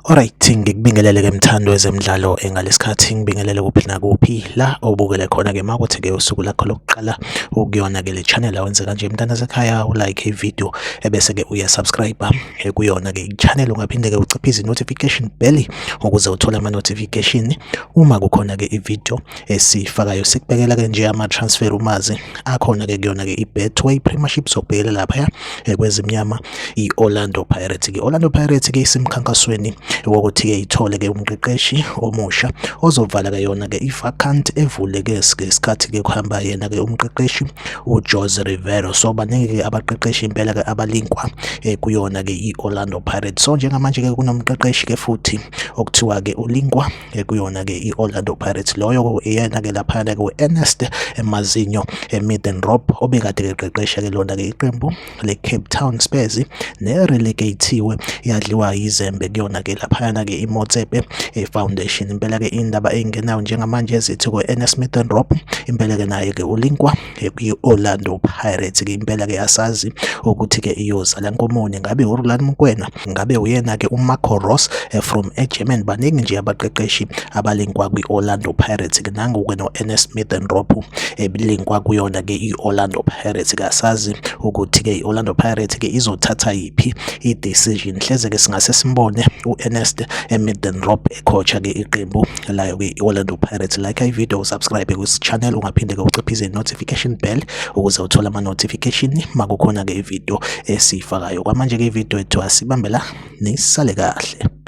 Alright, ngikubingelele ke mthando wezemidlalo ngalesikhathi ngibingelele kuphi nakuphi la obukele khona ke makuthi ke usuku lakho lokuqala ukuyona ke le channel awenze kanje mntana sekhaya ulike ivideo ebese ke uya subscribe kuyona ke i-channel ungaphinde ke uciphize notification bell ukuze uthole ama notification uma kukhona ke ivideo esifakayo. Sikubekela ke nje ama transfer umazi akhona ke kuyona ke i-Betway Premiership sokubhekela lapha kwezimnyama i-Orlando Pirates. Ke Orlando Pirates ke isemkhankasweni wokuthi ke ithole ke umqeqeshi omusha ozovala ke yona ke i-vacant evuleke ngesikhathi ke kuhamba yena ke umqeqeshi uJose Rivero. So baningi ke abaqeqeshi impela ke abalinkwa kuyona ke i-Orlando Pirates. So njengamanje ke kunomqeqeshi ke futhi okuthiwa ke ulinkwa kuyona ke i-Orlando Pirates. Loyo yena ke lapha ke uErnest Mazinho Middendorp obekade ke qeqesha ke lona ke iqembu le-Cape Town Spurs ne-relegatiwe yadliwa yizembe kuyona ke laphayana ke iMotsepe Foundation. Impela ke indaba engenayo njengamanje ezithi ku-Ernest Middendorp impela ke naye ke ulinkwa kwi-Orlando Pirates. Ke impela ke asazi ukuthi ke iyozala nkomoni, ngabe uRoland Mokoena, ngabe uyena ke uMarco Ross from eGerman. Baningi nje abaqeqeshi abalinkwa kwi-Orlando Pirates ke nangu ke no-Ernest Middendorp ebilinkwa kuyona ke i-Orlando Pirates. Ke asazi ukuthi ke i-Orlando Pirates ke izothatha yiphi i-decision. Hleze ke singase simbone uErnest Middendorp ecoacha ke iqembu layo ke i-Orlando Pirates. Like ivideo, subscribe ku channel ungaphinde ke uciphize notification bell ukuze uthole ama notification makukhona ke ivideo esifakayo. Kwamanje ke ivideo ethu asibambela nisale kahle.